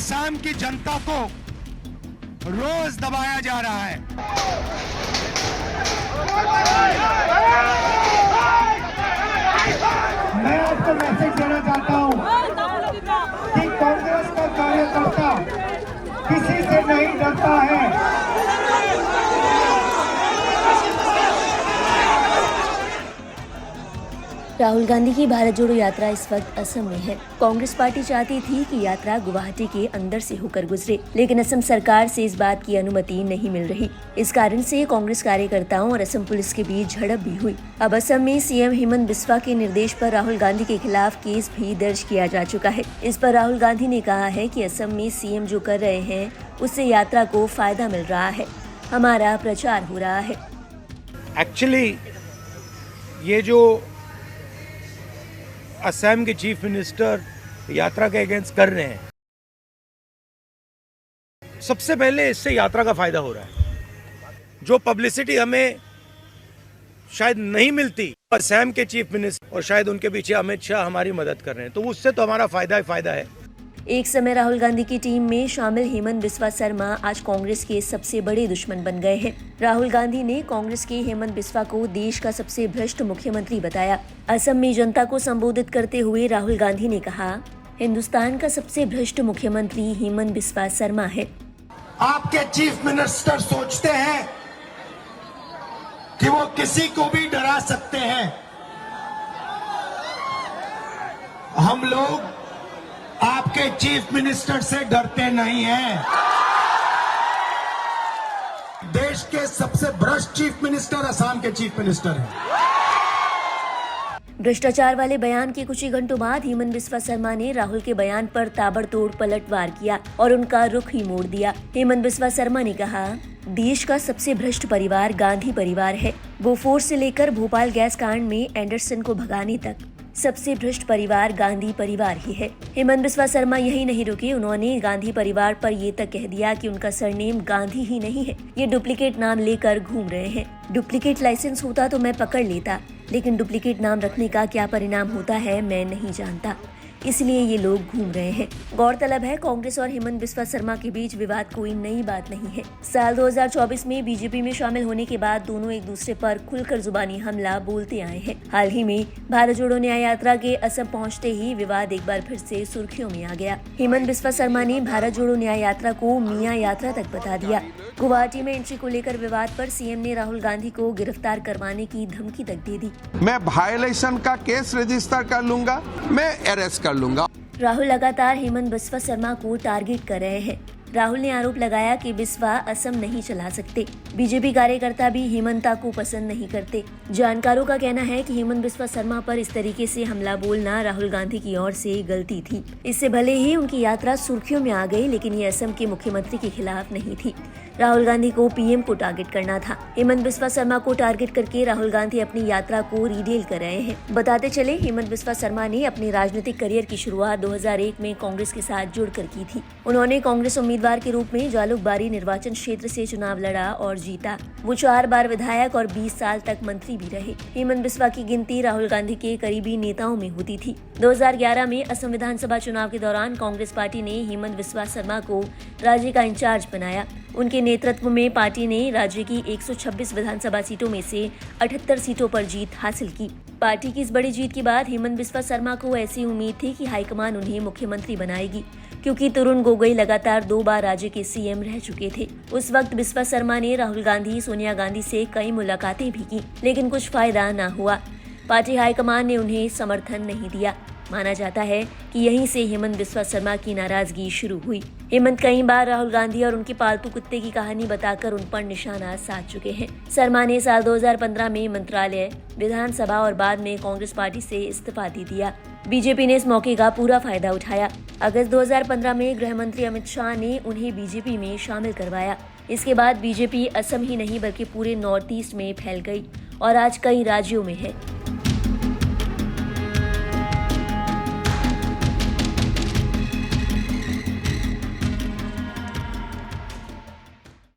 असम की जनता को रोज दबाया जा रहा है। मैं आपको मैसेज देना चाहता हूं कि कांग्रेस का कार्यकर्ता किसी से नहीं डरता है। राहुल गांधी की भारत जोड़ो यात्रा इस वक्त असम में है। कांग्रेस पार्टी चाहती थी कि यात्रा गुवाहाटी के अंदर से होकर गुजरे, लेकिन असम सरकार से इस बात की अनुमति नहीं मिल रही। इस कारण से कांग्रेस कार्यकर्ताओं और असम पुलिस के बीच झड़प भी हुई। अब असम में सीएम हेमंत बिस्वा के निर्देश पर राहुल गांधी के खिलाफ केस भी दर्ज किया जा चुका है। इस पर राहुल गांधी ने कहा है कि असम में सीएम जो कर रहे हैं उससे यात्रा को फायदा मिल रहा है, हमारा प्रचार हो रहा है। एक्चुअली ये जो असम के चीफ मिनिस्टर यात्रा के अगेंस्ट कर रहे हैं, सबसे पहले इससे यात्रा का फायदा हो रहा है। जो पब्लिसिटी हमें शायद नहीं मिलती, असम के चीफ मिनिस्टर और शायद उनके पीछे अमित शाह हमारी मदद कर रहे हैं, तो उससे तो हमारा फायदा ही फायदा है। एक समय राहुल गांधी की टीम में शामिल हेमंत बिस्वा शर्मा आज कांग्रेस के सबसे बड़े दुश्मन बन गए हैं। राहुल गांधी ने कांग्रेस के हेमंत बिस्वा को देश का सबसे भ्रष्ट मुख्यमंत्री बताया। असम में जनता को संबोधित करते हुए राहुल गांधी ने कहा, हिंदुस्तान का सबसे भ्रष्ट मुख्यमंत्री हेमंत बिस्वा शर्मा है। आपके चीफ मिनिस्टर सोचते हैं कि वो किसी को भी डरा सकते हैं। हम लोग आपके चीफ मिनिस्टर से डरते नहीं हैं। देश के सबसे भ्रष्ट चीफ मिनिस्टर असम के चीफ मिनिस्टर हैं। भ्रष्टाचार वाले बयान के कुछ ही घंटों बाद हेमंत बिस्वा शर्मा ने राहुल के बयान पर ताबड़तोड़ पलटवार किया और उनका रुख ही मोड़ दिया। हेमंत बिस्वा शर्मा ने कहा, देश का सबसे भ्रष्ट परिवार गांधी परिवार है। बोफोर्स से लेकर भोपाल गैस कांड में एंडरसन को भगाने तक सबसे भ्रष्ट परिवार गांधी परिवार ही है। हेमंत बिस्वा शर्मा यही नहीं रुके, उन्होंने गांधी परिवार पर ये तक कह दिया कि उनका सरनेम गांधी ही नहीं है, ये डुप्लीकेट नाम लेकर घूम रहे हैं। डुप्लीकेट लाइसेंस होता तो मैं पकड़ लेता, लेकिन डुप्लीकेट नाम रखने का क्या परिणाम होता है मैं नहीं जानता, इसलिए ये लोग घूम रहे हैं। गौरतलब है, कांग्रेस और हेमंत बिस्वा शर्मा के बीच विवाद कोई नई बात नहीं है। साल 2024 में बीजेपी में शामिल होने के बाद दोनों एक दूसरे पर खुलकर जुबानी हमला बोलते आए हैं। हाल ही में भारत जोड़ो न्याय यात्रा के असम पहुंचते ही विवाद एक बार फिर से सुर्खियों में आ गया। हेमंत बिस्वा शर्मा ने भारत जोड़ो न्याय यात्रा को मियां यात्रा तक बता दिया। गुवाहाटी में एंट्री को लेकर विवाद पर सीएम ने राहुल गांधी को गिरफ्तार करवाने की धमकी तक दे दी। मैं वायलेशन का केस रजिस्टर कर लूंगा, मैं अरेस्ट कर लूंगा। राहुल लगातार हेमंत बिस्वा शर्मा को टारगेट कर रहे हैं। राहुल ने आरोप लगाया कि बिस्वा असम नहीं चला सकते। बीजेपी कार्यकर्ता भी हेमंता को पसंद नहीं करते। जानकारों का कहना है कि हेमंत बिस्वा शर्मा पर इस तरीके से हमला बोलना राहुल गांधी की ओर से गलती थी। इससे भले ही उनकी यात्रा सुर्खियों में आ गई, लेकिन ये असम के मुख्यमंत्री के खिलाफ नहीं थी। राहुल गांधी को पीएम को टारगेट करना था। हेमंत बिस्वा शर्मा को टारगेट करके राहुल गांधी अपनी यात्रा को रिडेल कर रहे हैं। बताते चले, हेमंत बिस्वा शर्मा ने अपने राजनीतिक करियर की शुरुआत 2001 में कांग्रेस के साथ जुड़कर की थी। उन्होंने कांग्रेस उम्मीदवार के रूप में जालुकबारी निर्वाचन क्षेत्र से चुनाव लड़ा और जीता। वो 4 बार विधायक और 20 साल तक मंत्री भी रहे। हेमंत बिस्वा की गिनती राहुल गांधी के करीबी नेताओं में होती थी। 2011 में असम विधानसभा चुनाव के दौरान कांग्रेस पार्टी ने हेमंत बिस्वा शर्मा को राज्य का इंचार्ज बनाया। उनके नेतृत्व में पार्टी ने राज्य की 126 विधानसभा सीटों में से 78 सीटों पर जीत हासिल की। पार्टी की इस बड़ी जीत के बाद हेमंत बिस्वा शर्मा को ऐसी उम्मीद थी कि हाईकमान उन्हें मुख्यमंत्री बनाएगी, क्योंकि तरुण गोगोई लगातार 2 बार राज्य के सीएम रह चुके थे। उस वक्त बिस्वा शर्मा ने राहुल गांधी, सोनिया गांधी से कई मुलाकातें भी की, लेकिन कुछ फायदा न हुआ। पार्टी हाईकमान ने उन्हें समर्थन नहीं दिया। माना जाता है कि यहीं से हेमंत बिस्वा शर्मा की नाराजगी शुरू हुई। हेमंत कई बार राहुल गांधी और उनके पालतू कुत्ते की कहानी बताकर उन पर निशाना साध चुके हैं। शर्मा ने साल 2015 में मंत्रालय, विधानसभा और बाद में कांग्रेस पार्टी से इस्तीफा दे दिया। बीजेपी ने इस मौके का पूरा फायदा उठाया। अगस्त 2015 में गृह मंत्री अमित शाह ने उन्हें बीजेपी में शामिल करवाया। इसके बाद बीजेपी असम ही नहीं बल्कि पूरे नॉर्थ ईस्ट में फैल गई और आज कई राज्यों में है।